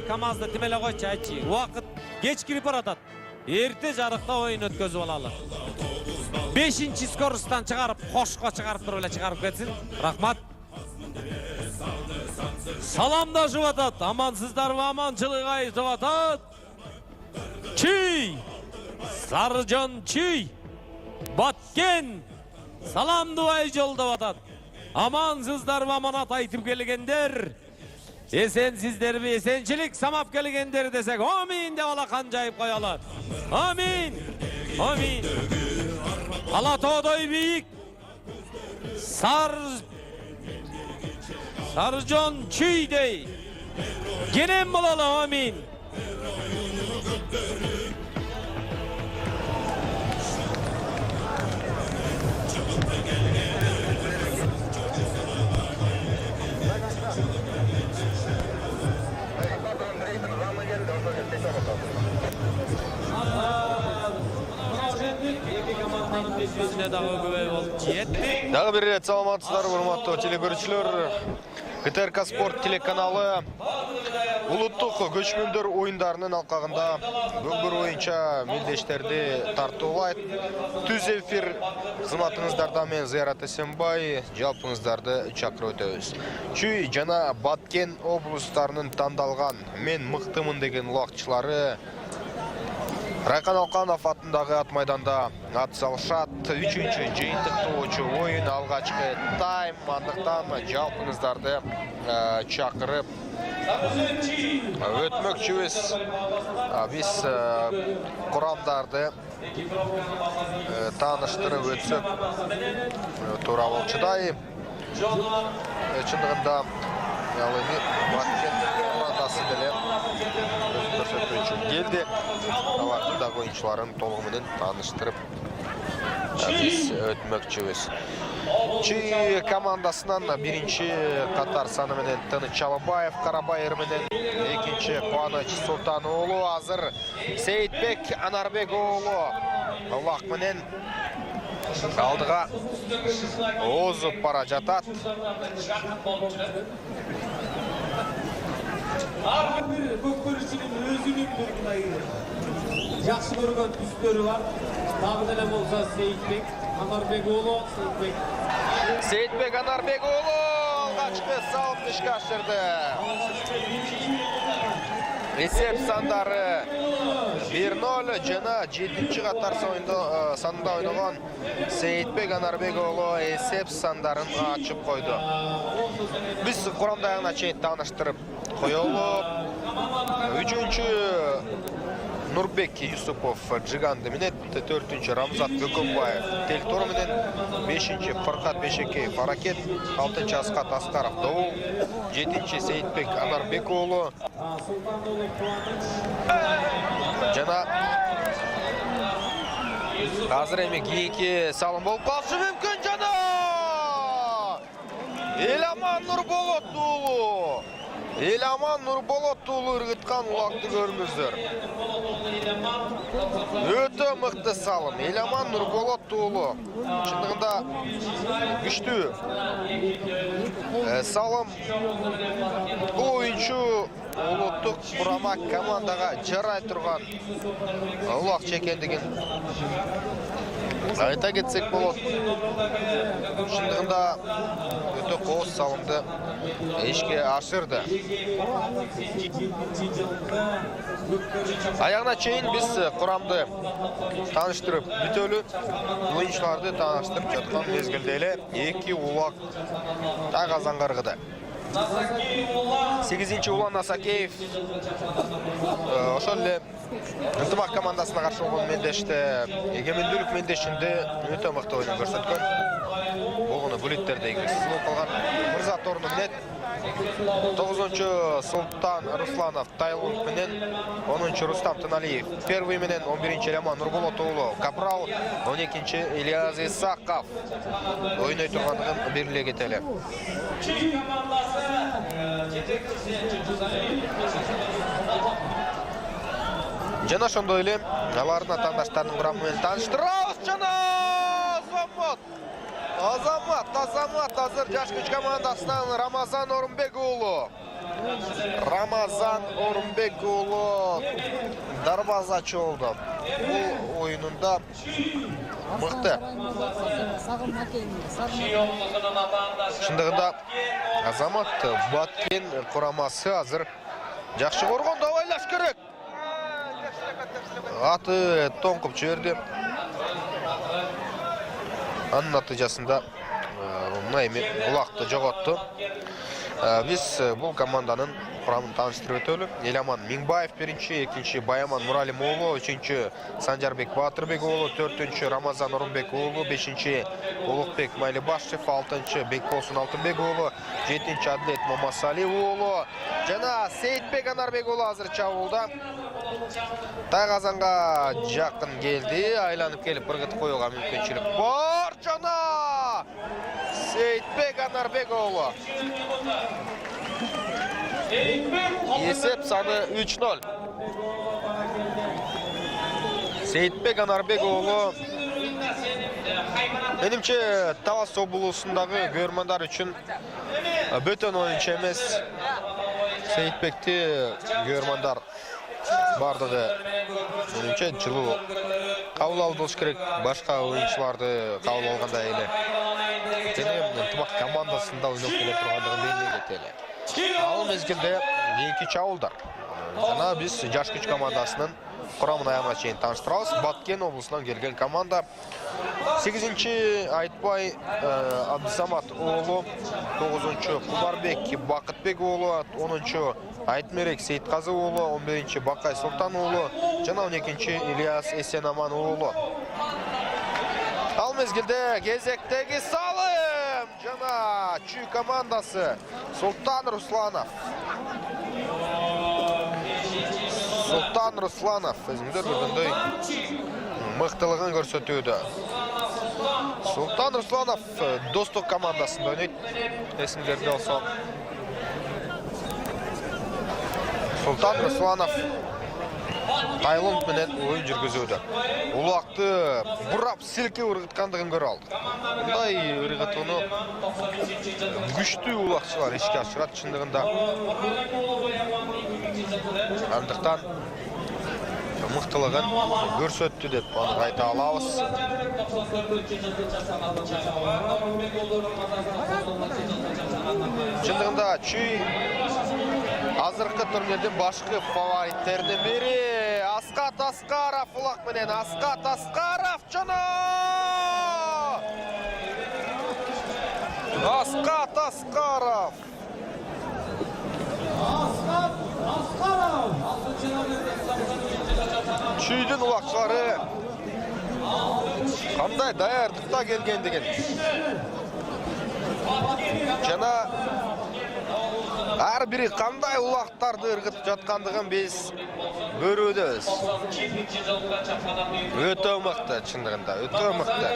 КамАЗды тимеле койчу, айтчы. Убакыт кеч кирип баратат. Эрте жарыкта оюн өткөзүп алалы. 5-чи скоростан чыгарып, кошко чыгарып туруп эле чыгарып кетсин. Рахмат. Саламдашып атат. Амансыздарбы, аманчылык айтып атат. Чүй! Сарыжан Чүй! Баткен! Саламдыбай жолдоп атат. Амансыздарбы, аманат айтып келгендер. Эсенсиздерби, эсенчилик самап келгендер десек, амин деп алакан жайып коелу. Амин! Амин! Ала тоодой бийик. Сарыжан Чүйдей. Кенен бололу, амин! Дагы бир рет саламатсыздарбы, урматтуу телекөрүүчүлөр. КТРК Спорт телеканалы улуттук көчмөндөр оюндарынын алкагында бөгбөр боюнча мелдештерди тартуулайт. Түз эфир кызматыңыздарда мен Зыярат Эсенбай жалпыңыздарды чакырып өтөбүз. Чүй жана Баткен облустарынын тандалган мен мыктымын деген улакчылары Райкан Алканов атындагы ат майданда ат салышат. 3-чү жыйынтыктоочу оюн алгачкы тайм, андыктан жалпыңыздарды чакырып өтмөкчүбүз. Биз курамдарды тааныштырып өтсөк туура болчудай. Чындыгында ал эми Баткен командасы деле көрсөтүүчү келди. Алардын дагы оюнчуларын толугу менен тааныштырып биз өтмөкчүбүз. Чүй командасынан биринчи катар саны менен Тыныч Чалыбаев Карабайыр менен, экинчи Кубаныч Султан уулу, азыр Сейитбек Анарбек уулу Аллах менен алдыга озуп бара жатат. Ар бир көккөрүүчүнүн өзүнүн бир мындай жакшы көргөн түстөрү бар. Дагы деле болсо Сейитбек Анарбек уулу, Сейитбек Анарбек уулу алгачкы салымды ишке ашырды. Эсеп сандары 1-0 жана 7-чи катар санында ойногон Сейитбек Анарбек уулу эсеп сандарын ачып койду. Биз курамдагына чейин тааныштырып коелу. 3-чү Нурбек Юсупов Джиганды менен, 4-чү Рамзат Бөкөнбаев Тельтор менен, 5-чи Фаркат Бешекеев Аракет, 6-чы Аскат Аскаров Доу, 7-чи Сейитбек Анарбек уулу жана азыр эми кийинки салым болуп калышы мүмкүн. Жана Эламан Нурболот уулу ыргыткан улакты көрүңүздөр. Өтө мыкты салым. Эламан Нурболот уулу чындыгында күчтүү салым. Бул оюнчу улуттук курама командага жарай турган улакчы экендигин айта кетсек болот. Чындыгында өтө кооз салымды ишке ашырды. Аягына чейин биз курамды тааныштырып бүтөлү, оюнчуларды тааныштырып жаткан мезгилде эле эки улак так азангаргыды. 8-чи Улан Насакеев ошол эле ынтымак командасына каршы болгон мелдеште эгемендүүлүк мелдешинде өтө мыкты оюн көрсөткөн. Болгону булиттерде иңгисиз болуп калган. Мырза торну менен 9-чу Султан Русланов Тайлунд менен, 10-чу Рустам Тыналиев Первый менен, 11-чи Эламан Нурболот уулу Капрал, 12-чи Ильяз Исаков ойной тургандыгын белгилей кетели. Жана ошондой эле алардын атаандаштарынын курамы менен тааныштырабыз. Жана Азамат азыр жаш күч командасынан Рамазан Орунбек уулу Ramazan Orunbek ulu darvazachı oldu. Bu oyununda mıқты. Шындығында Азамат Баткен құрамасы азыр жақшы қорғанда ойлаш керек. Аты тоңқып жіберді. Анын натыйжасында бұлақты жоғалтты. Biz bu komandanın құрамын tanıştırып өтөлү. Еламан Миңбаев бірінші, екінші Баяман Муралимоğlu, üçüncü Sanjarbek Батырбекоğlu, төртінші Рамазан Орунбекоğlu, бешінші Улукбек Майлибашев, алтыншы Бекболсун Алтынбекоğlu, жетінші Адлет Мамасалиоğlu, жана Сейитбек Анарбекоğlu азыр чабуылда. Тайғазанға жақын келді, айланып келіп біргіт қоюға мүмкіншілік бар. Жана Сейитбек Анарбекоğlu. Есеп саны 3-0. Сейитбек Анарбекоğlu менимче Талас облусундағы көрмандар үшін бөтен ойыншы емес. Сейитбекті көрмандар бардығы менимче жылу қабыл алып керек, башқа ойыншыларды қабыл алғанда елі. Ынтымақ командасында ойнап келе тұрғандығын белгілетелі. Ал мезгілде екі чауылдар. Жана біз жаш күч командасының құрамын аяғына шейін таныстырабыз. Баткен облысынан келген команда. 8-ші Айтбай Абдысамат оğlu, 9-ші Кумарбек Бақытбек оğlu, 10-ші Айтмерек Сейтқазы оğlu, 11-ші Бақай Сұлтан оğlu, жана 12-ші Ильяс Есенаман оğlu. Ал мезгілде кезектегі салым жана Чүй командасы Султан Русланов. Султан Русланов өзіңдер бүгінді мықтылығын көрсетуді. Султан Русланов достық командасында ойнайды. Есіңдерде олса. Султан Русланов Тайланд менен ойын жүргізуді. Улақты бұрап сілке ұрғытқандығын көрі алды. Бұндай ұрғытуыны күшті улақшылар ешке ашырады шындығында. Андықтан мықтылығын көрсетті деп айта алабыз. Шындығында Чүй азырқы турнирден башқы фавориттерден бері Асқат Асқаров улақ менен. Асқат Асқаров жана! Асқат Асқаров! Чүйдің улақшылары қандай даярдықта келгендігін жана әр бірі қандай улақтарды ырғытып жатқандығын біз көрудеміз. Өте мықты шындығында, өте мықты.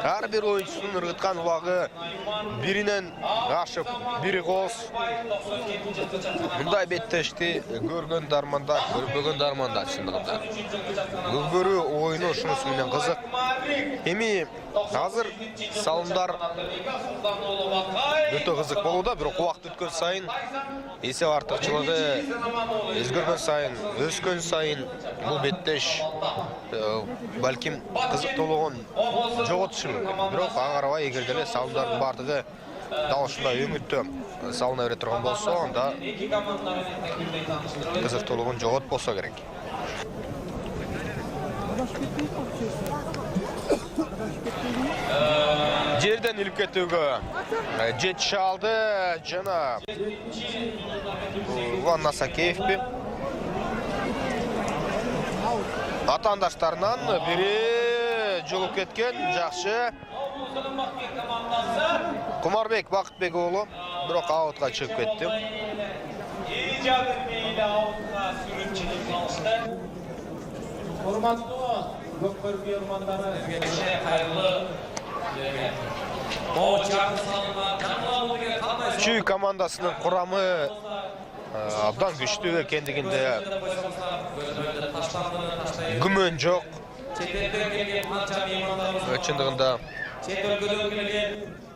Әр бір ойыншының ырғытқан улағы бірінен ашып, бірі қос. Мұндай беттешті көрген дармандар, көрбеген дармандар шындығында. Көрі ойыны шынысымен қызық. Еми қазір салымдар өте қызық болуда, бір уақыт өткен сайын есеп артықшылығы өзгерген сайын, өскен сайын бұл беттеш бәлкім қызық толығын жоғытышы мүмкін. Бірақ аңғарабай егерделе салымдардың бардығы дауышында үмітті салына өре тұрған болса, онда қызық толығын жоғыт болса керек. Жерден үліп кетуге жетші алды жана Ван Насакеев бе. Атандаштарынан бірі жұлып кеткен жақшы. Кумарбек Бақытбекоğlu бірақ аутқа шығып кетті. Чүй командасының құрамы абдан күшті екендігінде күмән жоқ. Шындығында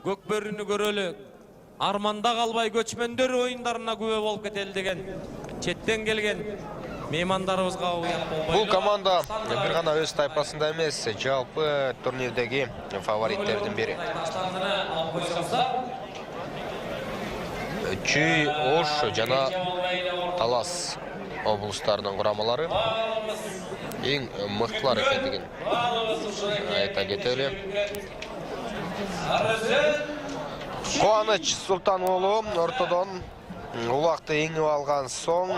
Көкбөріні көрөлі арманда қалбай көчмөндөр ойындарына күбө болуп кетели деген четтен келген меймандарыбызга уят болбой. Бул команда бир гана өз тайпасында эмес, жалпы турнирдеги фавориттердин бири. Чүй, Ош жана Талас облустарынын курамалары эң мыктылар экендигин айта кетели. Кубаныч Султан уулу ортодон улакты эңип алган соң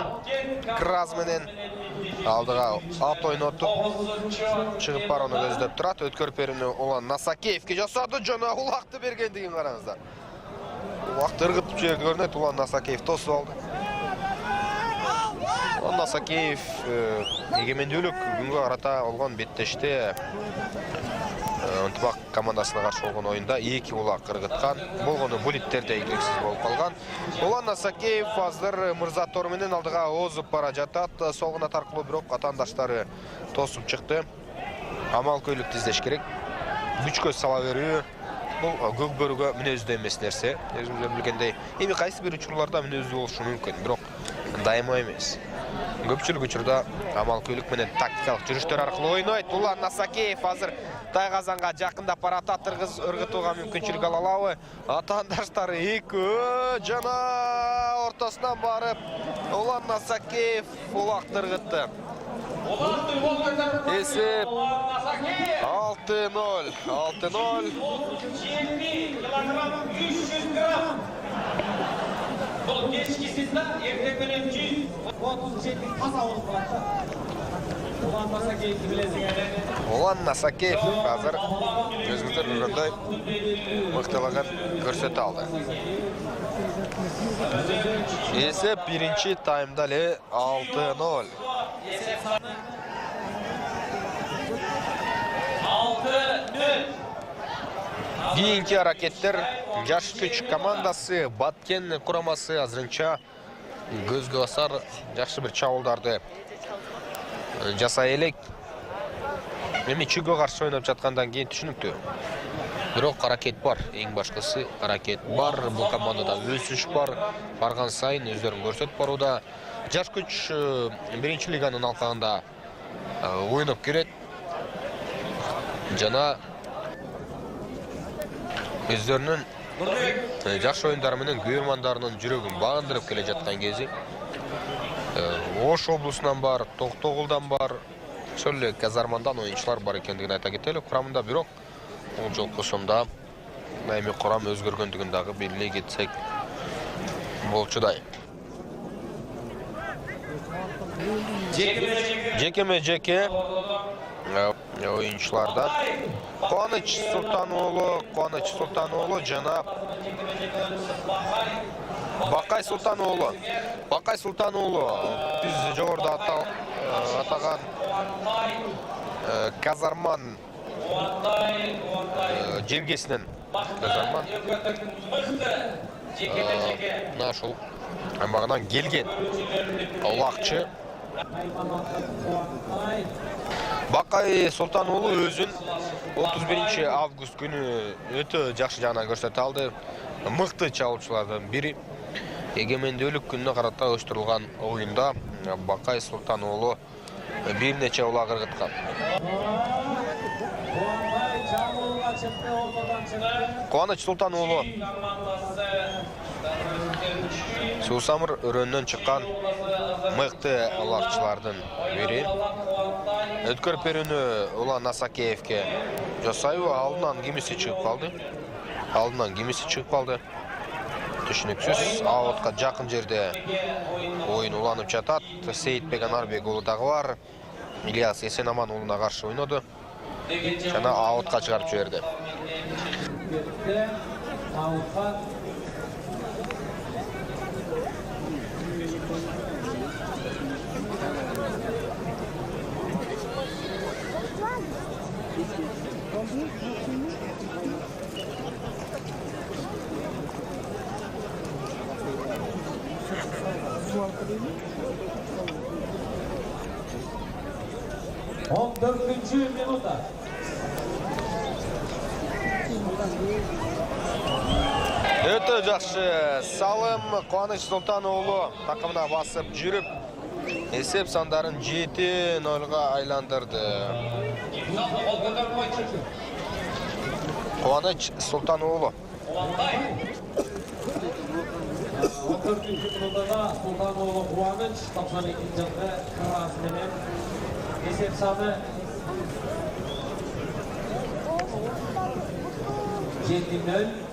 Краз менен алдыга ат ойнотуп чыгып барууну көздөп турат. Өткөр перүүнү Улан Насакеевке жасады, жана улакты бергендигин караңыздар. Улакты ыргытып жиберди көрүнөт, Улан Насакеев тосуп алды. Улан Насакеев эгемендүүлүк күнгө карата болгон беттеште Ынтымак командасына каршы болгон оюнда 2 улак ыргыткан. Болгону булиттерде ийгиликсиз болуп калган. Улан Насакеев азыр Мырза Тор менен алдыга озуп бара жатат. Сол канат аркылуу бирок атаандаштары тосуп чыкты. Амал көйлүктү издеш керек. Күчкө сала берүү бул көк бөрүгө мүнөздүү эмес нерсе. Өзүңүздөр билгендей, эми кайсы бир учурларда мүнөздүү болушу мүмкүн, бирок дайыма эмес. Көпчүлүк учурда амал көйлүк менен тактикалык жүрүштөр аркылуу ойнойт. Улан Насакеев азыр Тайгазанга жакындап баратат, ыргытууга мүмкүнчүлүк ала алабы? Атаандаштары 2 жана ортосунан барып Улан Насакеев улакты ыргытты. Эсеп 6-0. 6-0. Бұл кешкісізді ертең менен 137 таса болып барады. Улан Насакеевті білесің. Улан Насакеев азыр өзүңүздөр көргөндөй мыктылыгын көрсөтө алды. Эсеп биринчи таймда эле 6-0. 6-0. Кийинки аракеттер жаш күч командасы Баткен курамасы азырынча көзгө басар жакшы бир чабуулдарды жасай элек. Эми Чүйгө каршы ойноп жаткандан кийин түшүнүктүү. Бирок аракет бар, эң башкысы аракет бар. Бул командада өсүш бар. Барган сайын өздөрүн көрсөтүп барууда. Жаш күч биринчи лиганын алкагында ойноп келет. Жана өздөрүнүн жакшы оюндары менен көрөрмандарынын жүрөгүн баандырып келе жаткан кези. Ош облусунан бар, Токтогулдан бар, ошол эле Казармандан оюнчулар бар экендигин айта кетели. Курамында бирок бул жолку ошондо эми курам өзгөргөндүгүн дагы белгилей кетсек болчудай. Жекеме-жеке оюнчулардан Кубаныч Султан уулу жана Бакай Султан уулу биз жогоруда атаган Казарман жергесинен Казарман мына ушул аймагынан келген улакчы Бакай Султан уулу өзүн 31 август күнү өтө жакшы жагынан көрсөтө алды. Мыкты чабуулчулардан бири. Эгемендүүлүк күнүнө карата оюштурулган оюнда Бакай Султан уулу бир нече улак ыргыткан. Кубаныч Султан уулу Суусамыр өрөөнөн чыккан мыкты улакчылардын бири. Өткөр перүүнү Улан Насакеевке жасайбы, алдынан кимиси чыгып калды. Түшүнүксүз, аутка жакын жерде оюн уланып жатат. Сейитбек Анарбек уулу дагы бар. Ильяс Эсенаман уулуна каршы ойноду. Жана аутка чыгарып жиберди. On 4. minuta. Өте жақсы салым Қуаныш Сұлтанұлы тақымына басып жүріп, есеп сандарын 7-0-ға айландырды. Қуаныш Сұлтанұлы. 14-ші минутада Сұлтанұлы Қуаныш 92-ші жылғы қырасыменен есеп саны 7-0.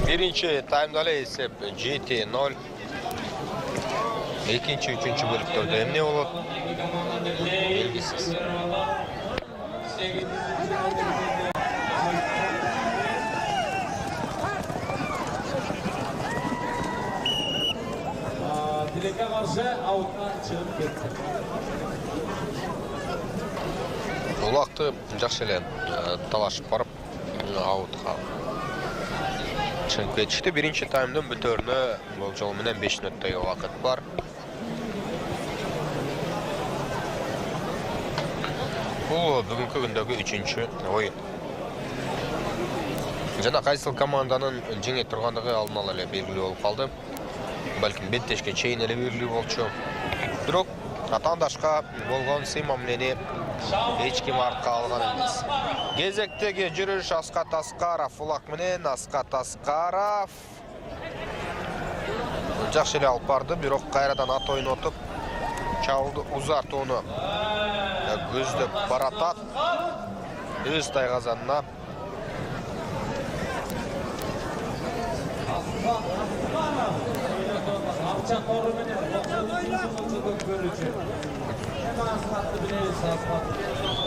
Birinci таймдалы есеп 7-0. Екінші, үшінші бөліктерде емне олып? Белгісіз. Дилекке қарсы аутқа шығып кетті. Олақты жақшылен талашып барып аутқа шығып кетішті. Бірінші таймдың бүтөріні бұл жолменен 5 минуттайы уақыт бар. Бұл бүгінгі күндегі үшінші ойын. Жана қайсыл команданың жеңе тұрғандығы алдын ала белгілі болып қалды. Бәлкім беттешке чейін әлі белгілі болчу. Бирок атандашқа болған сыймамлени ешкім артқа алған емес. Кезектегі жүріш Асқат Асқаров фулак менен. Асқат Асқаров жақшылы алып барды, бирок қайрадан ат ойын отып чалды узартуыны көздеп баратат өз тайғазанына.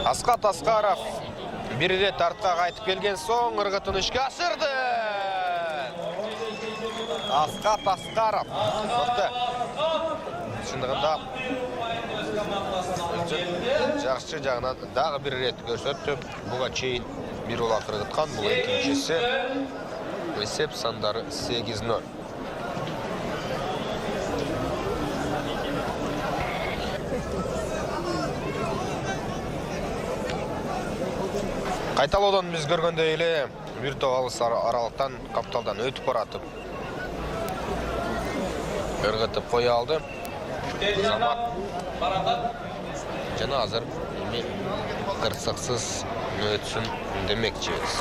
Асқат Асқаров бір рет артқа қайтып келген соң ырғытын ішке ашырды. Асқат Асқаров шындығында жақсы жағынан дағы бір рет көрсетті. Бұға чейін бір олақ ырғытқан, бұл екіншісі. Есеп сандары 8-0. Қайталаудан біз көргенде еле бір тоғалыс аралықтан қапталдан өтіп баратып ырғытып қоя алды. Замат жана азыр қырсықсыз өтсін демек жебіз.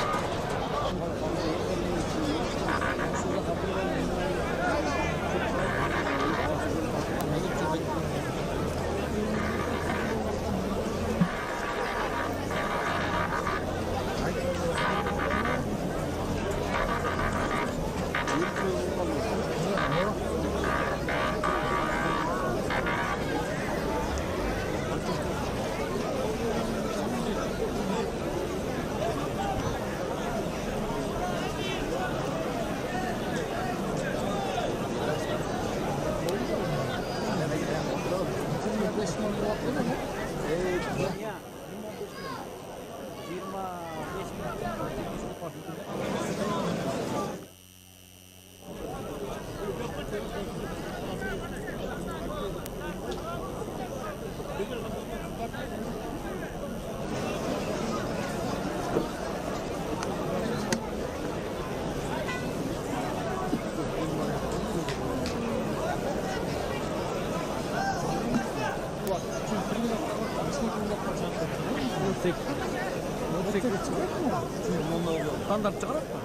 Стандарт шығарады ма?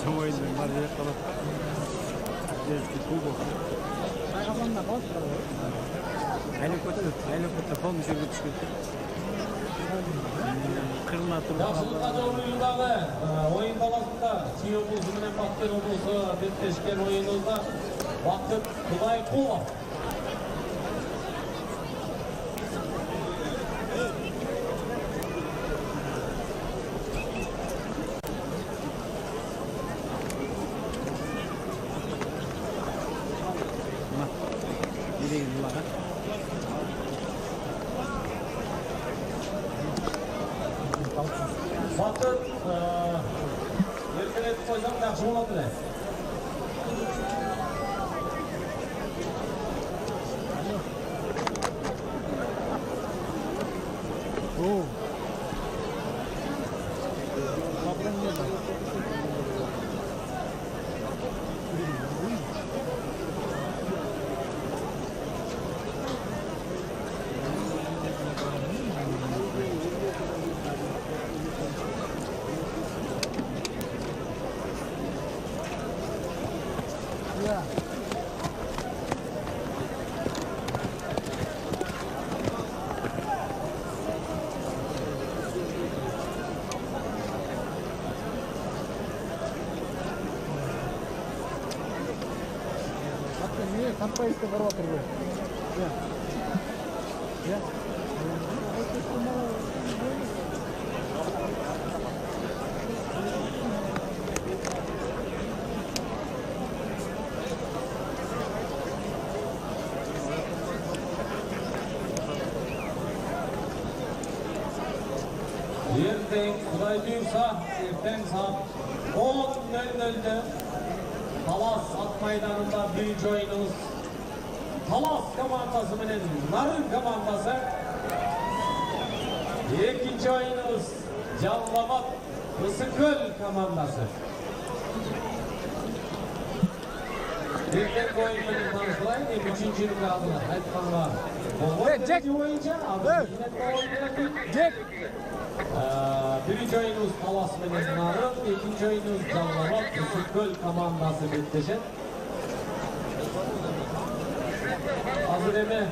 정호이는 말을 했다가 이렇게 보고 айлықпетті қолын жерге түшкетті қырына Жақшылыққа ойындағы ойын баласында Чиын бұлсы менен Бақтер облысы беттешкен ойынызда Бақыт Құдайқұлов Batın erkeletip koysam yaxşı olabilir. Oo. Kaptan geldi. Ya. Niye kampayısta var oturuyor? Ya. Ya. Erteң Құдай бұйырса, ертең сағат 10:00-де Талас ат майданында birinci oyunumuz Талас командасы менен Нарын командасы. Екінші oyunumuz Жаллабат Ысыкөл командасы. Ертеңгі ойын менен танышылайын, үшінші раундда айтқанға болмайды ойынша, birinci oyunumuz Talas menен Nарын, ikinci oyunumuz Жаллабат Ысыкөл командасы беттешет. Hazır eme.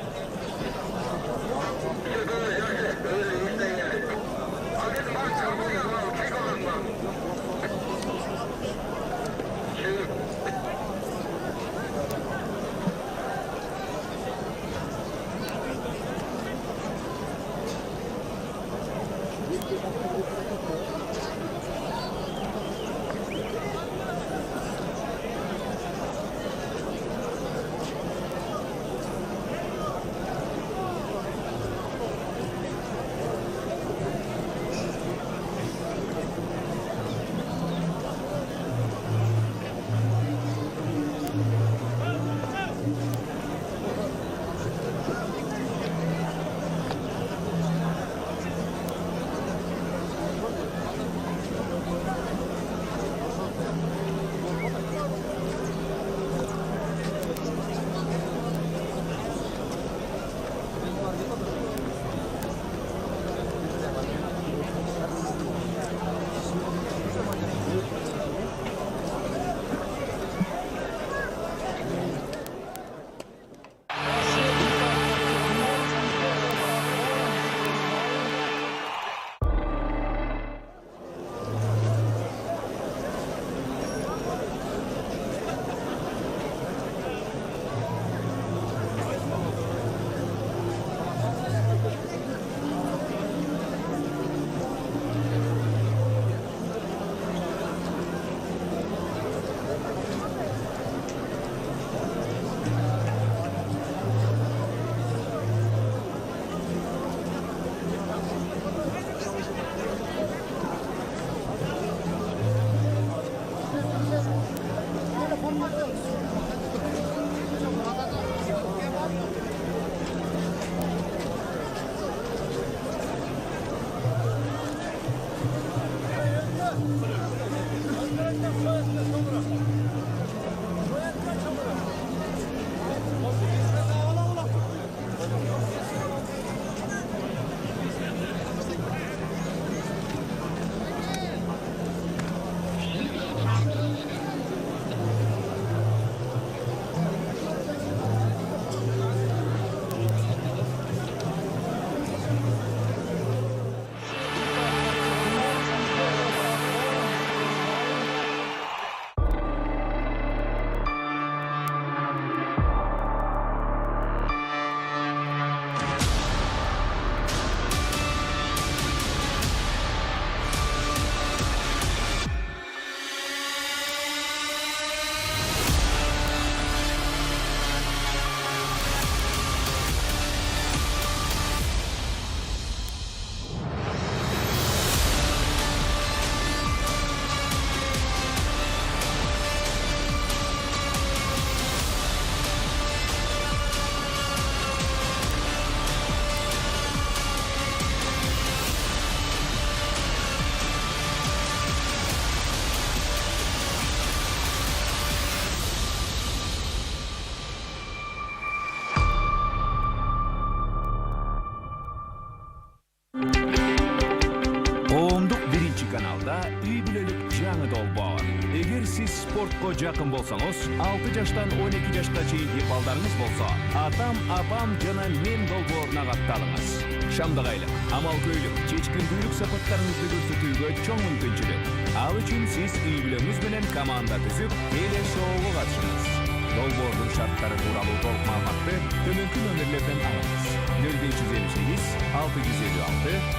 Антон. Эгер сиз спортко жакын болсоңуз, 6 жаштан 12 жашка чейинки балдарыңыз болсо, атам, апам жана мен долбооруна катталыңыз. Шамдагайлык, амалкөйлүк, чечкиндүүлүк сапаттарыңызды көрсөтүүгө чоң мүмкүнчүлүк. Ал үчүн сиз үй-бүлөңүз менен команда түзүп, теле-шоуга катышыңыз. Долбоордун шарттары тууралуу толук маалыматты төмөнкү номерлерден алыңыз. 0558 656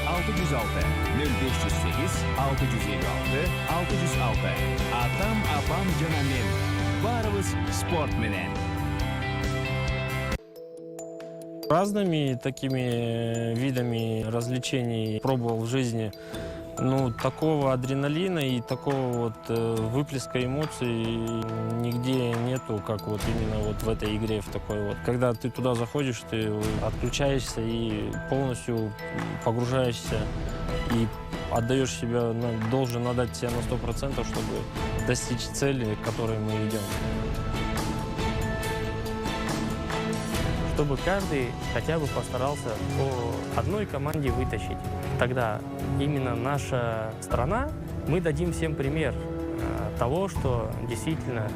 606 0508 656 606. Атам, апам жана мен. Баарыбыз спорт менен. Разными такими видами развлечений пробовал в жизни. Ну, такого адреналина и такого вот выплеска эмоций нигде нету, как вот именно вот в этой игре, в такой вот. Когда ты туда заходишь, ты отключаешься и полностью погружаешься и отдаешь себя, должен отдать себя на 100%, чтобы достичь цели, к которой мы идем. Чтобы каждый хотя бы постарался по одной команде вытащить. Тогда именно наша страна, мы дадим всем пример того, что действительно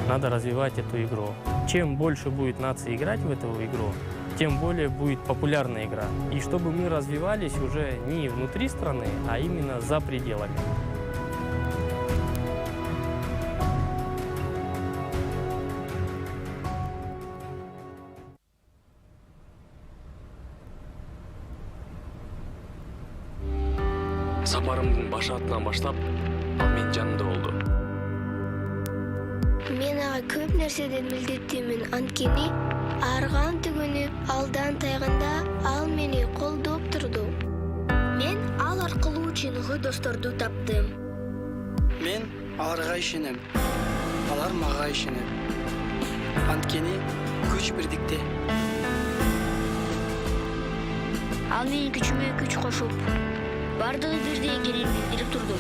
надо развивать эту игру. Чем больше будет наций играть в эту игру, тем более будет популярная игра. И чтобы мы развивались уже не внутри страны, а именно за пределами. Сапарымдын баш атынан баштап, ал менин жанымда болду. Мен ага көп нерседен милдеттимин, анткени арган түгөнүп, алдан тайганда ал мени колдоп турду. Мен ал аркылуу чыныгы досторду таптым. Мен аларга ишенем. Алар мага ишенет. Анткени күч бирдикте. Ал менин күчүмө күч кошуп, бардыгы бирдей экенин билдирип турду.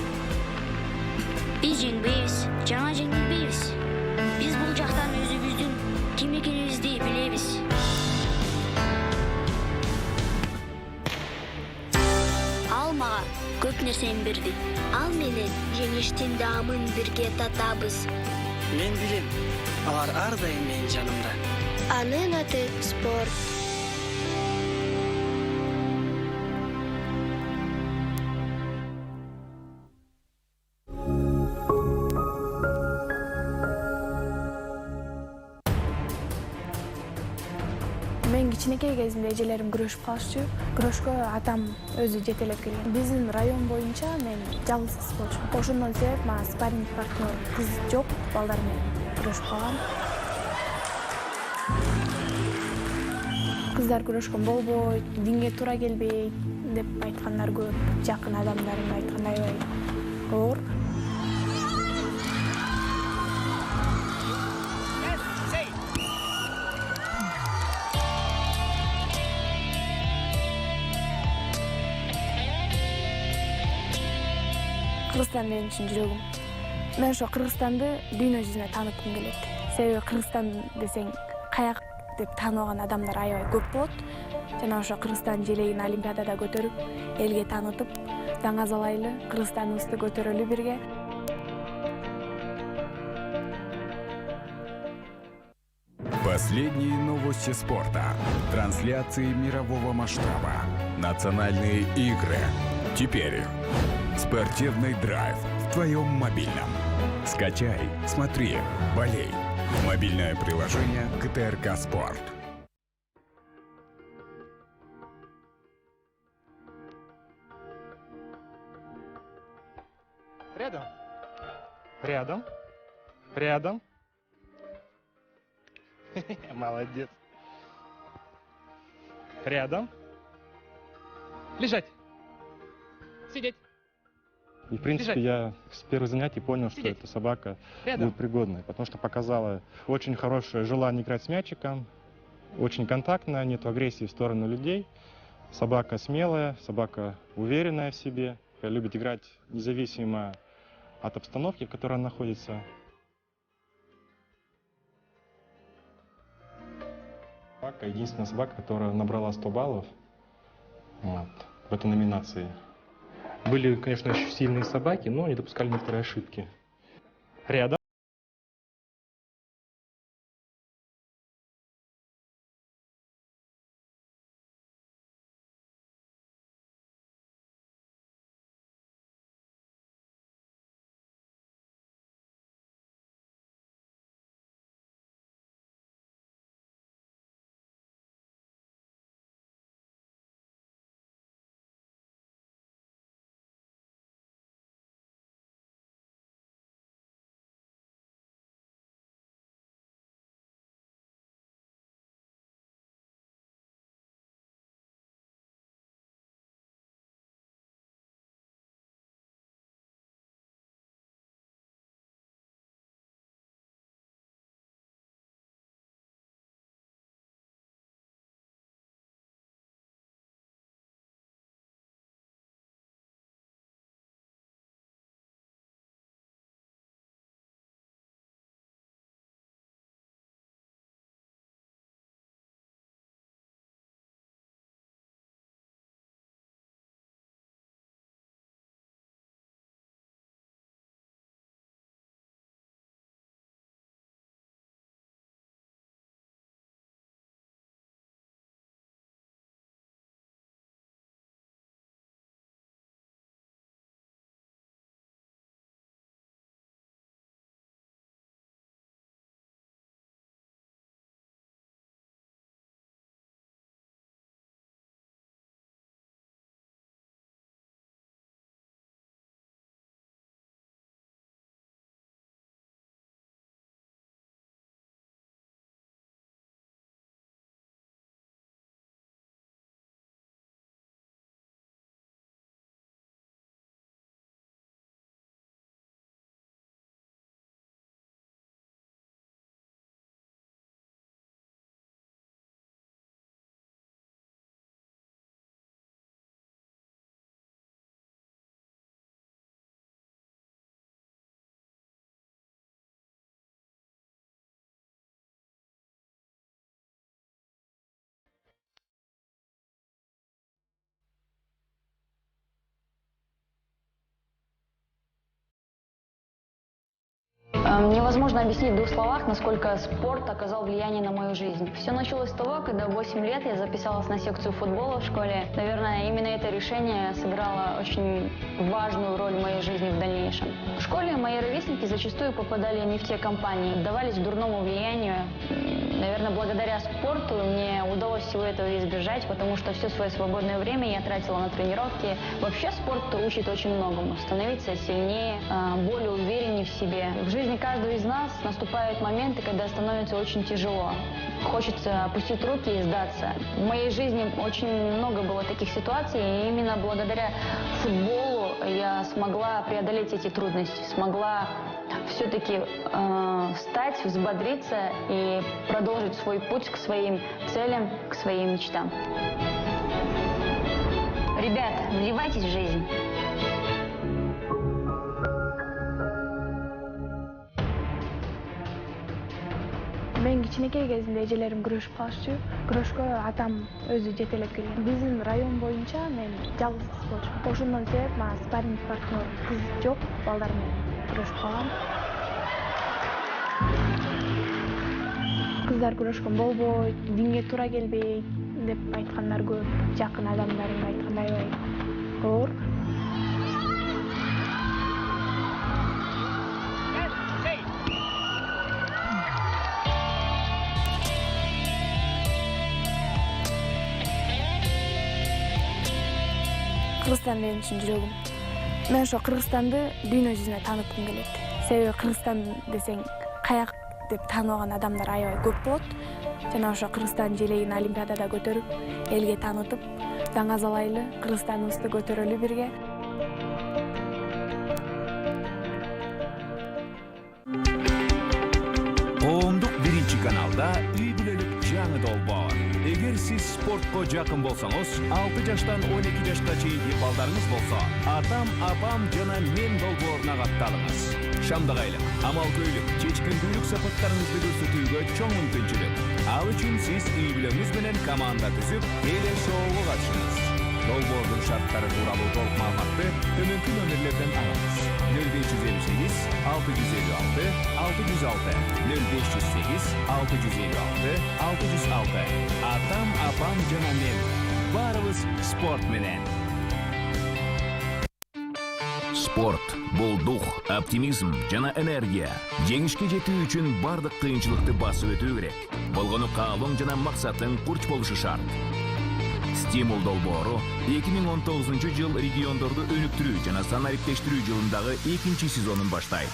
Биз жеңбейбиз, жана жеңилбейбиз. Биз бул жактан өзүбүздүн ким экенибизди билебиз. Ал мага көп нерсени берди. Ал менен жеңиштин даамын бирге татабыз. Мен билем, алар ар дайым менин жанымда. Анын аты спорт. Мен кичинекей кезимде эжелерим күрөшүп калышчу. Күрөшкө атам өзү жетелеп келген. Биздин район боюнча мен жалгыз болчумун. Ошондон себеп мага спарринг партнер кыз жок, балдар менен күрөшүп калгам. Кыздар күрөшкөн болбойт, динге туура келбейт деп айткандар көп. Жакын адамдарым айткандай аябай оор. Кыргызстан менин үчүн жүрөгүм. Мен ошо Кыргызстанды дүйнө жүзүнө тааныткым келет. Себеби Кыргызстан десең каяк деп тааныбаган адамдар аябай көп болот. Жана ошо Кыргызстан желегин Олимпиадада көтөрүп, элге таанытып, даңазалайлы, Кыргызстаныбызды көтөрөлү бирге. Последние новости спорта. Трансляции мирового масштаба. Национальные игры. Теперь спортивный драйв в твоем мобильном. Скачай, смотри, болей. Мобильное приложение КТРК Спорт. Рядом. Рядом. Рядом. Молодец. Рядом. Лежать. Сидеть. И, в принципе, я с первых занятий понял, что эта собака будет пригодной, потому что показала очень хорошее желание играть с мячиком, очень контактная, нет агрессии в сторону людей. Собака смелая, собака уверенная в себе, любит играть независимо от обстановки, в которой она находится. Собака — единственная собака, которая набрала 100 баллов в этой номинации. Были, конечно, очень сильные собаки, но они допускали некоторые ошибки. рядом. Невозможно объяснить в 2 словах, насколько спорт оказал влияние на мою жизнь. Все началось с того, когда в 8 лет я записалась на секцию футбола в школе. Наверное, именно это решение сыграло очень важную роль в моей жизни в дальнейшем. В школе мои ровесники зачастую попадали не в те компании, отдавались дурному влиянию. Наверное, благодаря спорту мне удалось всего этого избежать, потому что все свое свободное время я тратила на тренировки. Вообще спорт учит очень многому. Становиться сильнее, более увереннее в себе. В жизни каждого из нас наступают моменты, когда становится очень тяжело. Хочется опустить руки и сдаться. В моей жизни очень много было таких ситуаций, и именно благодаря футболу я смогла преодолеть эти трудности, смогла все-таки встать, взбодриться и продолжить свой путь к своим целям, к своим мечтам. Ребят, вливайтесь в жизнь. Мен кичинекей кезинде эжелерим күрөшүп калышчу. Күрөшкө атам өзү жетелеп келген. Биздин район боюнча мен жалгыз кыз болчумун. Ошондон себеп мага спарринг партнер кыз жок, балдар менен күрөшүп калгам. Кыздар күрөшкөн болбойт, динге туура келбейт деп айткандар көп. Жакын адамдарым айткандай оор. Кыргызстан менин үчүн жүрөгүм. Мен ошо Кыргызстанды дүйнө жүзүнө тааныткым келет. Себеби Кыргызстан десең каяк деп тааныбаган адамдар аябай көп болот. Жана ошо Кыргызстан желегин Олимпиадада көтөрүп, элге таанытып, даңазалайлы, Кыргызстаныбызды көтөрөлү бирге. Коомдук 1-каналда үй бүлөлүк жаңы долбоор. Эгер сиз спортко жакын болсоңуз, 6 жаштан 12 жашка чейинки балдарыңыз болсо, атам, апам жана мен долбооруна катталыңыз. Шамдагайлык, амал-көйлүк, чечкиндүүлүк сапаттарыңызды көрсөтүүгө чоң мүмкүнчүлүк. Ал үчүн сиз үй бүлөңүз менен команда түзүп, теле-шоуга катышыңыз. Долбоордун шарттары тууралуу толук маалыматты төмөнкү номерлерден алыңыз. 0558 656 606 0508 656 606. Атам, апам жана мен. Баарыбыз спорт менен. Спорт бул дух, оптимизм жана энергия. Жеңишке жетүү үчүн бардык кыйынчылыкты басып өтүү керек. Болгону каалооң жана максатың курч болушу шарт. Стимул долбоору 2019 жыл региондорду өнүктүрүү жана санариптештирүү жылындагы 2-чи сезонун баштайт.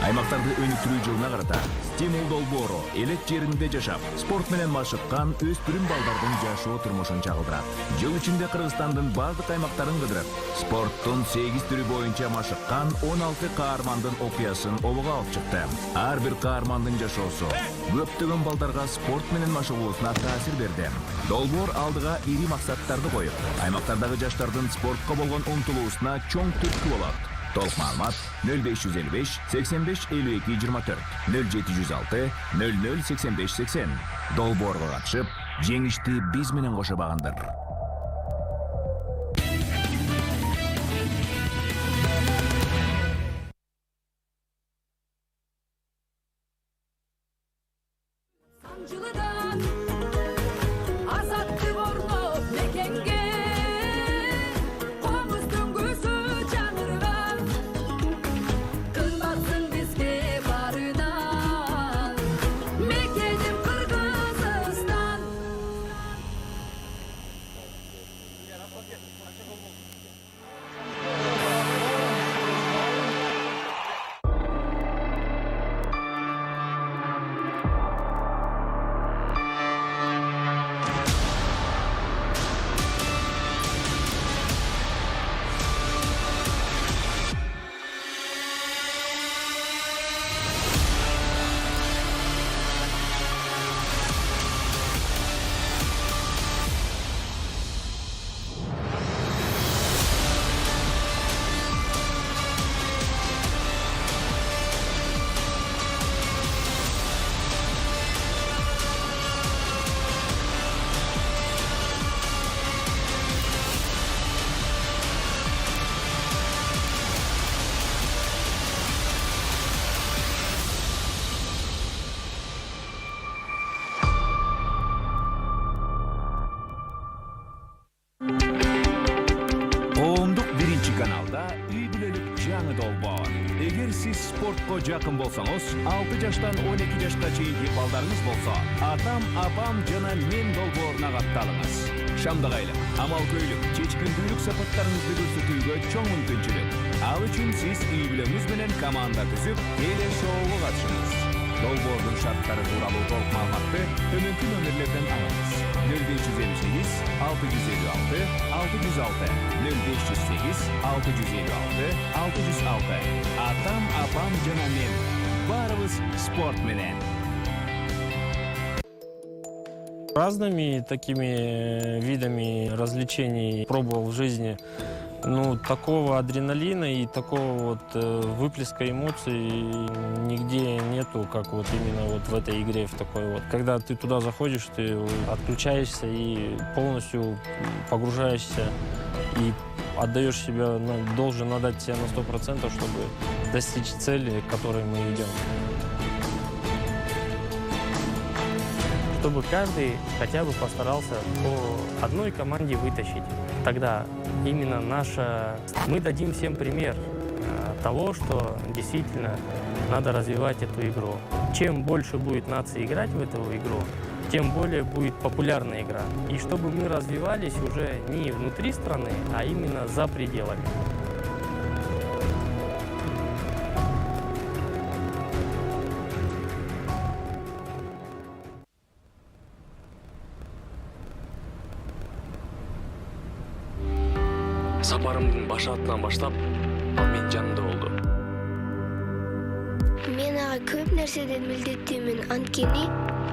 Аймактарды өнүктүрүү жылына карата Стимул долбоору элек жеринде жашап, спорт менен машыккан өспүрүм балдардын жашоо турмушун чагылдырат. Жыл ичинде Кыргызстандын бардык аймактарын кыдырып, спорттун 8 түрү боюнча машыккан 16 каармандын окуясын обого алып чыкты. Ар бир каармандын жашоосу көптөгөн балдарга спорт менен машыгуусуна таасир берди. Долбоор алдыга ири максаттарды коюп, аймактардагы жаштардын спортко болгон умтулуусуна чоң түрткү болот. Толук маалымат 0555 85 52 24 0706 00 85 80. Долбоорго катышып, жеңишти биз менен кошо багындыр. Каналда үй бүлөлүк жаңы долбоор. Эгер сиз спортко жакын болсоңуз, 6 жаштан 12 жашка чейинки балдарыңыз болсо, атам, апам жана мен долбооруна катталыңыз. Шамдагайлык, амал-көйлүк, чечкиндүүлүк сапаттарыңызды көрсөтүүгө чоң мүмкүнчүлүк. Ал үчүн сиз үй бүлөңүз менен команда түзүп, теле-шоуга катышыңыз. Долбоордун шарттары тууралуу толук маалыматты төмөнкү номерлерден алыңыз. 0558 656 606 0508 656 606. Атам, апам жана мен. Баарыбыз спорт менен. Разными такими видами развлечений пробовал в жизни. Ну, такого адреналина и такого вот выплеска эмоций нигде нету, как вот именно вот в этой игре, в такой вот. Когда ты туда заходишь, ты отключаешься и полностью погружаешься и отдаешь себя, должен отдать себя на 100%, чтобы достичь цели, к которой мы идем. Чтобы каждый хотя бы постарался по одной команде вытащить. Тогда именно мы дадим всем пример того, что действительно надо развивать эту игру. Чем больше будет наций играть в эту игру, тем более будет популярна игра. И чтобы мы развивались уже не внутри страны, а именно за пределами. Сапарымдын баш атынан баштап, ал менин жанымда болду. Мен ага көп нерседен милдеттүүмүн, анткени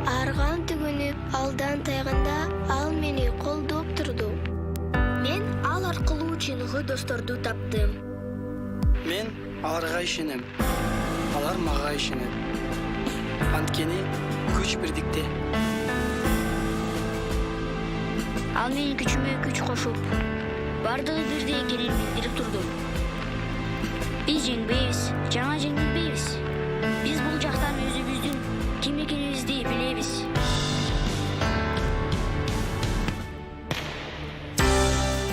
арган түгөнүп, алдан тайганда ал мени колдоп турду. Мен ал аркылуу чыныгы досторду таптым. Мен аларга ишенем. Алар мага ишенет. Анткени күч бирдикте. Ал менин күчүмө күч кошуп, бардыгы бирдей экенин билдирип турду. Биз жеңбейбиз, жана жеңилбейбиз. Биз бул жактан өзүбүздүн ким экенибизди билебиз.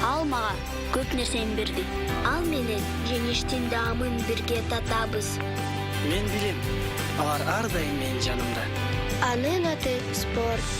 Ал мага көп нерсени берди. Ал менен жеңиштин даамын бирге татабыз. Мен билем, алар ар дайым менин жанымда. Анын аты спорт.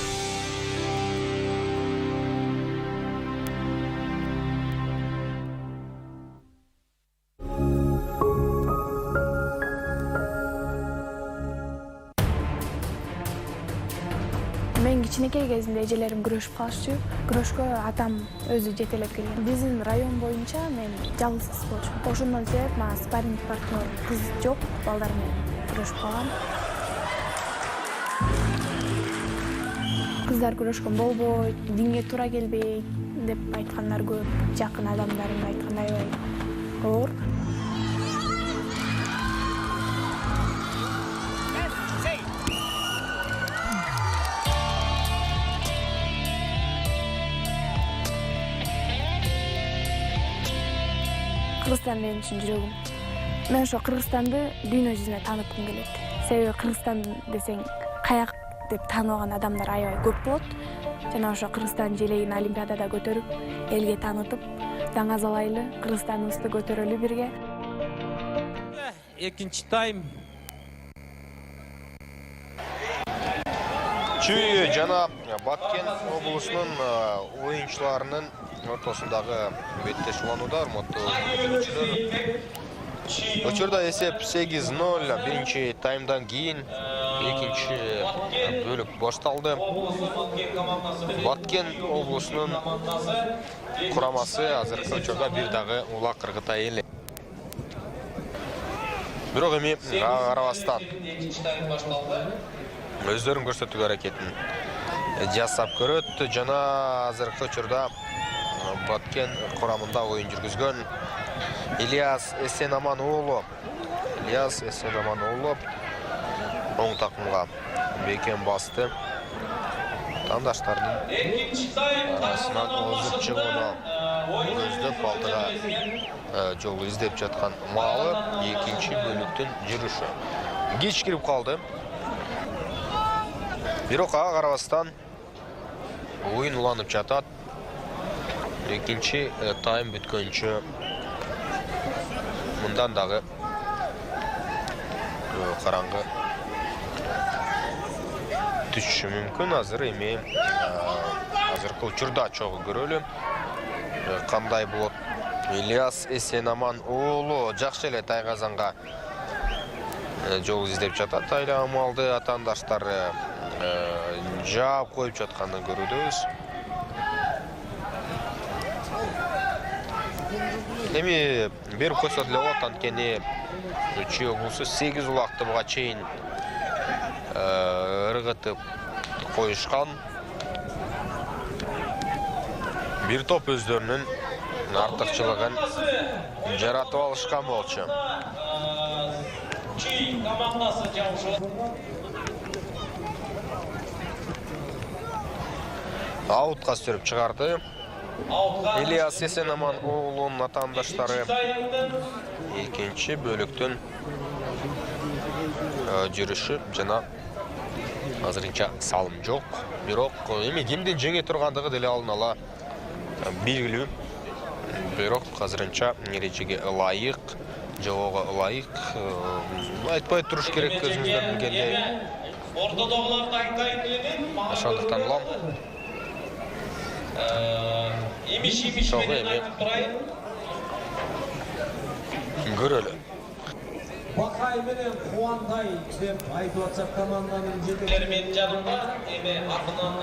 Мен кичинекей кезинде эжелерим күрөшүп калышчу. Күрөшкө атам өзү жетелеп келген. Биздин район боюнча мен жалгыз кыз болчумун. Ошондон себеп мага спарринг партнер кыз жок, балдар менен күрөшүп калгам. Кыздар күрөшкөн болбойт, динге туура келбейт деп айткандар көп. Жакын адамдарым айткан аябай оор. Кыргызстан менин үчүн жүрөгүм. Мен ошо Кыргызстанды дүйнө жүзүнө тааныткым келет. Себеби Кыргызстан десең каяк деп тааныбаган адамдар аябай көп болот. Жана ошо Кыргызстан желегин Олимпиадада көтөрүп, элге таанытып, даңаз алайлы, Кыргызстаныбызды көтөрөлү бирге. Экинчи тайм. Чүй жана Баткен облусунун оюнчуларынын ортосундагы беттешүүлөнүүдө урматтуу көрүүчүлөр. Учурда эсеп 8-0, биринчи таймдан кийин экинчи бөлүк башталды. Баткен облусунун курамасы азыркы учурда бир дагы улак кыргытай эле. Бирок эми ага карабастан өздөрүн көрсөтүүгө аракетин жасап көрөт жана азыркы учурда Баткен курамында оюн жүргүзгөн Ильяс Эсенаман уулу. Ильяс Эсенаман уулу оң такымга бекем басты. Тандаштардын арасынан озуп чыгууну көздөп алдыга жол издеп жаткан маалы экинчи бөлүктүн жүрүшү. Кеч кирип калды. Бирок ага карабастан оюн уланып жатат. Экинчи тайм бүткөнчө мындан дагы караңгы түшүшү мүмкүн. Азыр эми азыркы учурда чогуу көрөлү кандай болот. Ильяс Эсенаман уулу жакшы эле тайгазанга жол издеп жатат. Айла малды атаандаштар жаап коюп жатканын көрүүдөбүз. Эми берип койсо деле болот, анткени Чүй облусу 8 улакты буга чейин ыргытып коюшкан. Бир топ өздөрүнүн артыкчылыгын жаратып алышкан болчу. Чүй командасы жабышып. Аутка сүрүп чыгарды. Ильяс Эсенаман уулунун атаандаштары экинчи бөлүктүн жүрүшү жана азырынча салым жок. Бирок эми кимдин жеңе тургандыгы деле алдын ала белгилүү. Бирок азырынча эрежеге ылайык, жобого ылайык айтпай туруш керек көзүңүздөр билгендей. Ортодогуларды айтайын. Ошондуктан улам Имиш көрөлү. Бакай менен Кубандай деп айтып атсак команданын жетекчилери менин жанымда эми атынан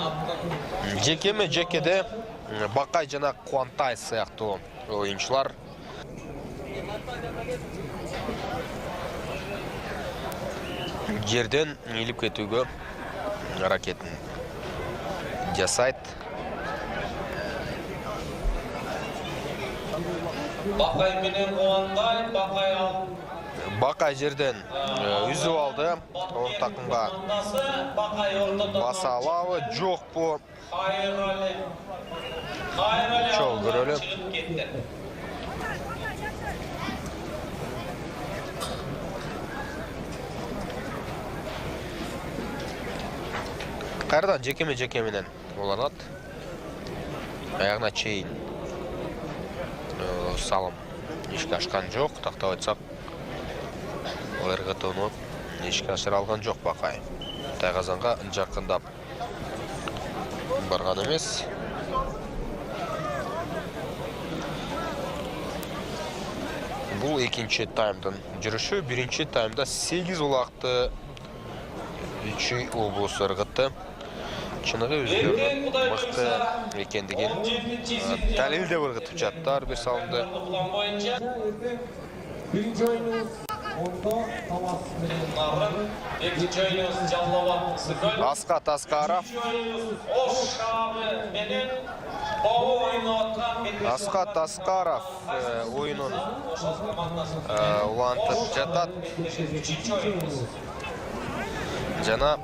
Жекеме жекеде Бакай жана Кубандай сыяктуу оюнчулар. Жерден илип кетүүгө аракетин жасайт. Бакай менен Кубандай, Бакай ал. Бакай жерден үзүп алды. Оң такымга Бакай ортодо баса алабы, жокпу. Хайырали. Чоң көрөлү. Кайрадан жеке менен уланат. Аягына чейин салым ишке ашкан жок, тактап айтсак. РГТны ишке ашыра алган жок Бакай. Тайгазанга жакындап барган эмес. Бул экинчи таймдын жүрүшү. Биринчи таймда 8 улакты 3 облус ыргытты. Чыныгы өздөрүнүн мыкты экендигин далилдеп ыргытып жаттар бир салымды. Биринчи оюнубуз Ондо Талас менен Нарын, экинчи оюнубуз Жаллабад Сыкөл. Аскат Аскаров. Ош шабы менен Бобо ойнап аткан. Аскат Аскаров оюнун улантып жатат. Жана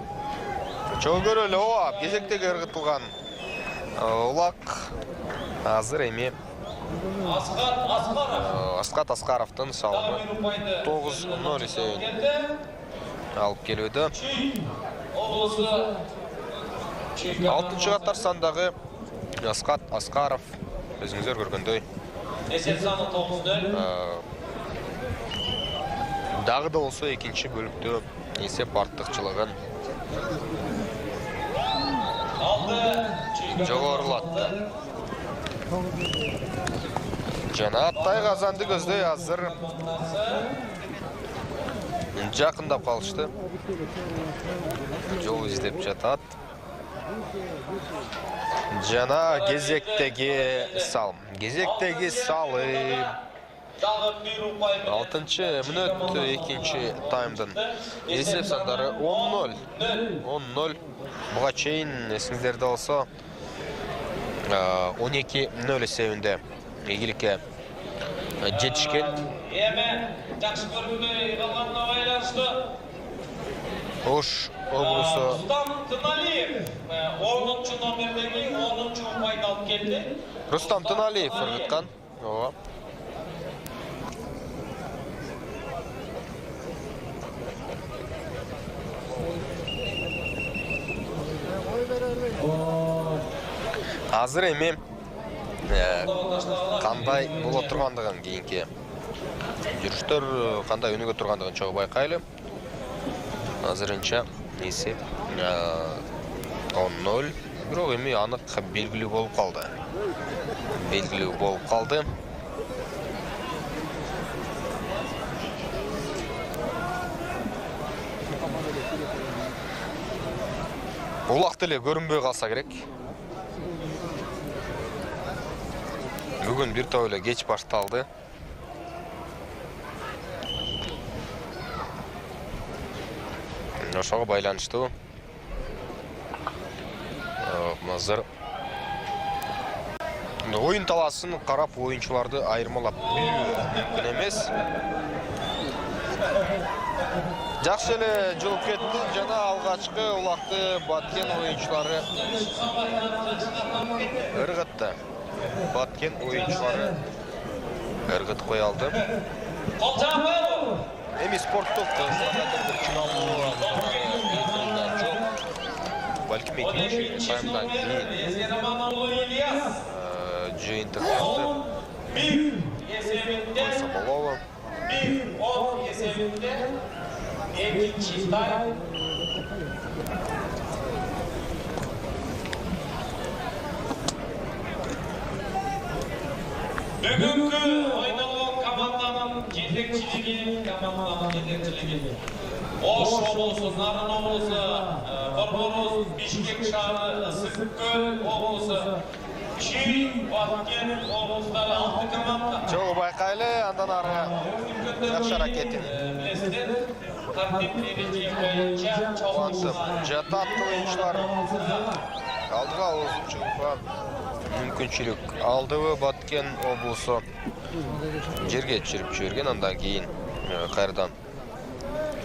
чоң көрөлү ооп кезектеги ыргытылган улак азыр эми Аскат Аскаровдун салымы 9-0 эсебин алып келүүдө. 6-чы катар сандагы Аскат Аскаров өзүңүздөр көргөндөй Эсеп саны 9-0. Дагы да болсо экинчи бөлүктө эсеп артыкчылыгын жогорулатты. Жана Тайгазанды көздөй азыр жакындап калышты. Жол издеп жатат. Жана кезектеги салым. 6-чы мүнөт экинчи таймдын эсеп сандары 10-0. 10-0. Буга чейин эсиңиздерде болсо 12-0 эсебинде ийгиликке жетишкен. Эми жакшы көрүнбөй калганына байланыштуу Ош облусу Рустам Тыналиев 10-чу номердеги 10-чу упайды алып келди. Рустам Тыналиев ыргыткан. Ооба. Азыр эми кандай боло тургандыгын кийинки жүрүштөр кандай өнүгө тургандыгын чогуу байкайлы. Азырынча эсеп 10-0. Бирок эми анык белгилүү болуп калды. Улак деле көрүнбөй калса керек. Бүгүн бир топ эле кеч башталды. Ошого байланыштуу азыр оюн таласын карап оюнчуларды айырмалап мүмкүн эмес. Жакшы эле жолуп кетти жана алгачкы улакты Баткен оюнчулары ыргытты. Баткен оюнчулары ыргытып кое алды. Эми спорттук балким экинчи таймдан кийин жыйынтык кылды. Соболова 1-10 эсебинде экинчи тайм. Бүгүнкү ойногон команданын жетекчилиги Ош облусу, Нарын облусу, Борборус, Бишкек шаары, Ысык-Көл облусу, Чүй, Баткен облустары 6 команда. Чогуу байкайлы, андан ары жакшы аракетин жатат оюнчулар алдыга озуп чыгууга мүмкүнчүлүк алдыбы. Баткен облусу жерге чирip жиберген, андан кийин кайрадан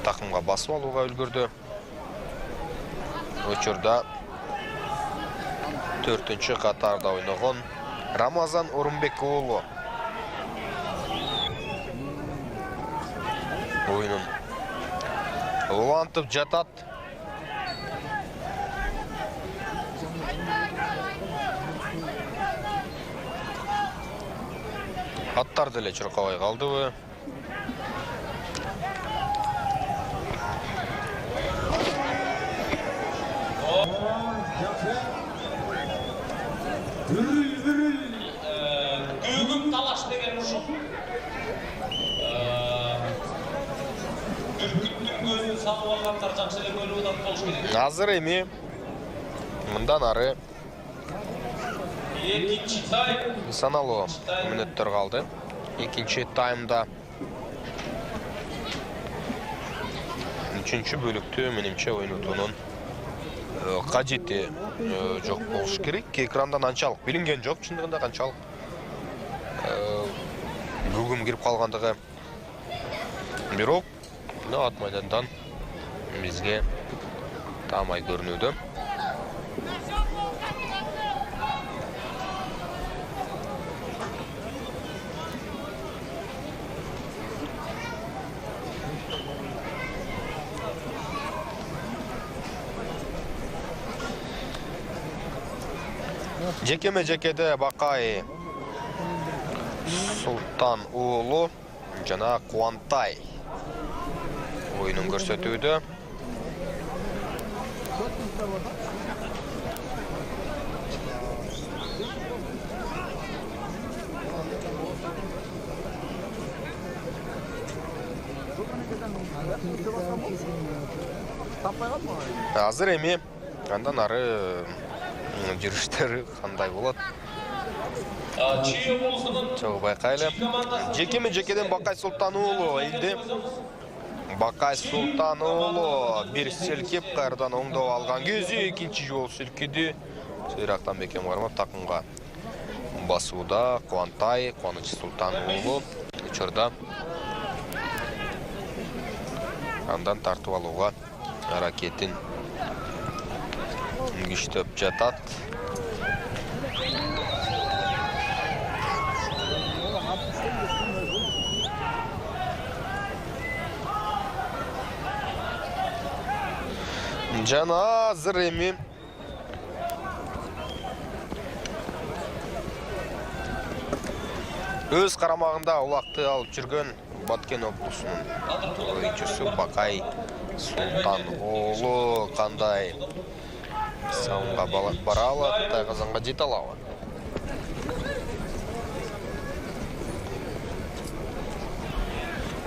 такымга басып алууга үлгүрдү. Учурда 4-катарда ойногон Рамазан Орынбек уулу ойынын улантып жатат. Аттар деле чуркабай калдыбы? Бүгін талаш деген ұшып. Бүркіттің көзін салып алғандар жақсы деп ойлаудан болуш керек. Азыр эми мындан ары Екінші тайм. саналуу мүнөттөр калды. Экинчи таймда 3-чү бөлүктө менимче ойнотуунун кажети жок болуш керек. Экрандан анчалык билинген жок, чындыгында канчалык бүгүм кирип калгандыгы. Бирок ат майдандан бизге таамай көрүнүүдө. Жекеме-жекеде Бакай Султан уулу жана Куантай ойынын көрсөтүүдө. Азыр эми андан ары жүрүштөрү кандай болот? Чогуу байкайлы. Жекеме-жекеден Бакай Султан уулу элди. Бакай Султан уулу бир селкеп кайрадан оңдоп алган кези экинчи жолу селкиди. Сыйрактан бекем кармап такымга басууда Куантай, Кубаныч Султан уулу учурда андан тартып алууга аракетин күчтөп жатат. Жана азыр эми өз карамагында улакты алып жүргөн Баткен облусунун ойынчусу Бакай Султан уулу кандай саунга бара алат, Тайгазанга жете алабы?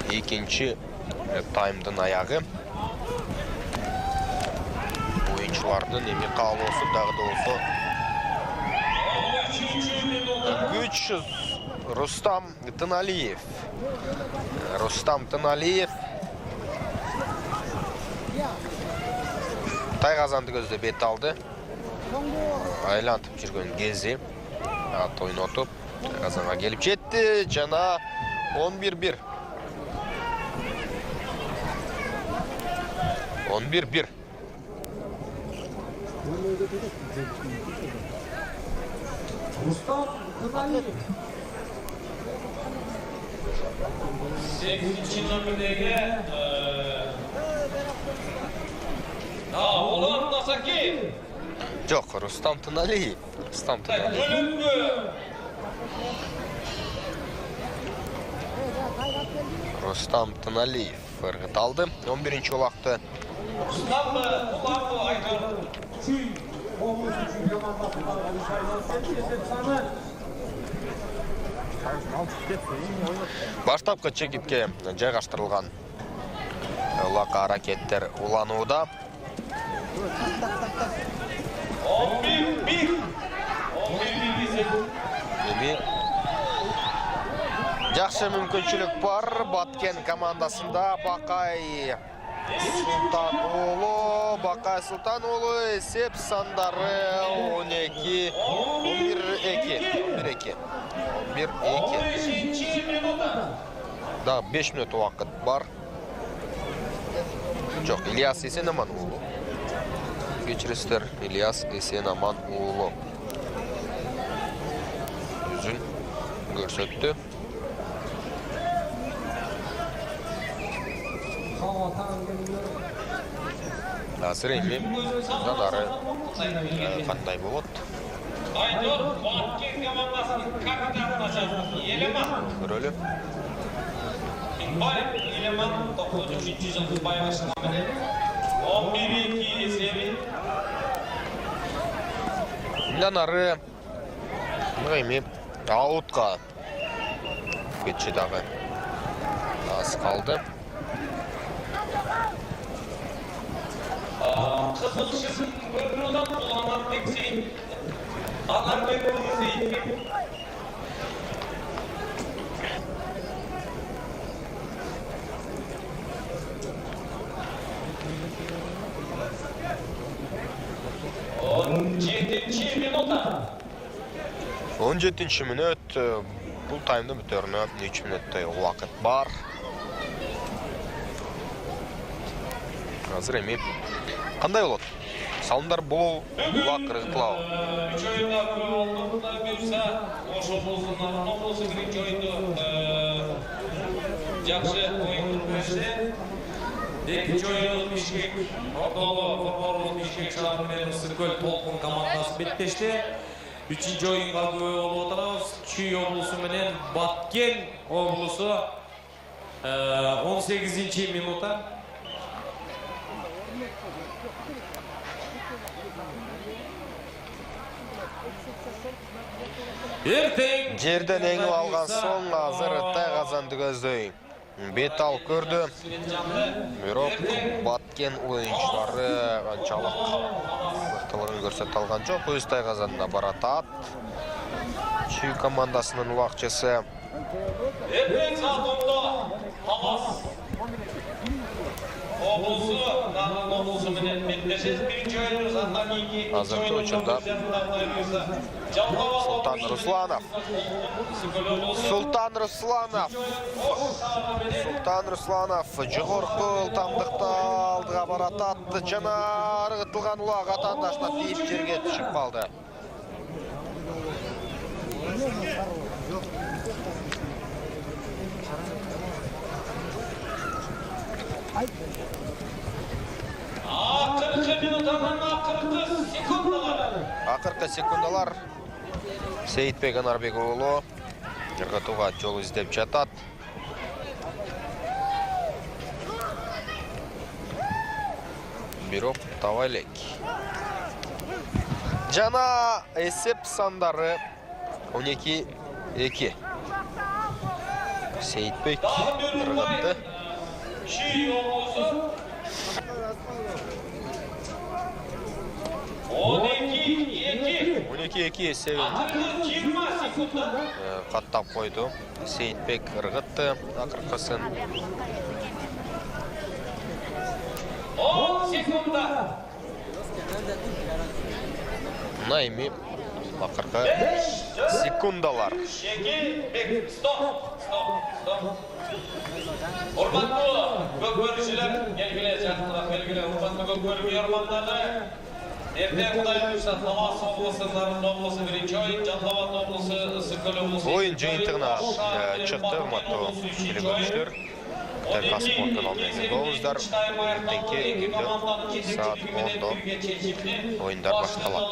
Экинчи таймдын аягы. Oyunculardın эми каалоосу дагы да болсо күчсүз Рустам Тыналиев. Рустам Тыналиев Тайгазанды көздөп бет алды. Айлантып жүргөн кези ат ойнотуп Тайгазанга келип жетти жана 11-1. 11-1. Рустам Тыналиев. 8-ci номердеги Улан Насаки. Жок, Рустам Тыналиев. Рустам Тыналиев. Рустам Тыналиев ыргыталды. 11-ci улакты. Рустам Улан Айдар. Баштапкы чекитке жайгаштырылган улакка аракеттер уланууда. 11-1. Эми жакшы мүмкүнчүлүк бар Баткен командасында. Бакай Султан уулу, Бакай Султан уулу эсеп сандары 12-11-2. 11-2. Да, 5 мүнөт убакыт бар. Жок, Ильяс Эсенаман уулу. Кечиресиздер, Ильяс Эсенаман уулу. көрсөттү. Азыр эми жанары кандай болот? Айдор Баткен командасының капитаны Елеман. Көрөлү. Елеман 93 жылғы байғашыға менен 11-2 есеби. Жанары эми аутка кетчи дагы аз калды. Қызылшысын көрдіруден бұланар тексейін. Аларбек Сейітбек. Он 17 мүнөт. Бул таймды бүтөрүнө 3 мүнөттөй убакыт бар. Азыр эми кандай болот? Салымдар болуу, улак ыргытылабы? Үч оюнда көп болду. Кудай буюрса, ошол болсун, Нарын болсун, биринчи оюнду жакшы оюн көрсөтүп, экинчи оюнду Бишкек, Ортолу, Борборлук Бишкек шаары менен Ысыркөл Толкун командасы беттешти. Үчүнчү оюнга күбө болуп отурабыз. Чүй облусу менен Баткен облусу 18 минутта. Жерден эңип алган соң азыр Тайгазанды көздөй бет алып көрдү. Бирок Баткен оюнчулары анчалык мыктылыгын көрсөтө алган жок. Өз Тайгазанына баратат. Чүй командасынын убакчысы. Азыркы учурда Султан Русланов. Султан Русланов жогорку ылдамдыкта алдыга баратат. Жана ыргытылган улак атаандашына тийип жерге түшүп калды. Акыркы секундалар Сейитбек Анарбек уулу ыргытууга жол издеп жатат. Бирок таба элек. Жана эсеп сандары 12-2. Сейитбек ыргытты. 12-2 есебин каттап койду. Сейитбек ыргытты акыркысын. 10 секунда. Мына эми акыркы секундалар. Урматтуу көкбөрүчүлөр, келгиле жакыныраак келгиле. Урматтуу көкбөрү ярмандары. Эртең Кудай буюрса, Талас облусу, Нарын облусу биринчи оюн, Жалал Абад облусу, Ысыркөл облусу. Оюн жыйынтыгына чыкты, урматтуу көрүүчүлөр. Кытай спорттун алмайсыз болуңуздар. Эртеңки саат 10-до оюндар башталат.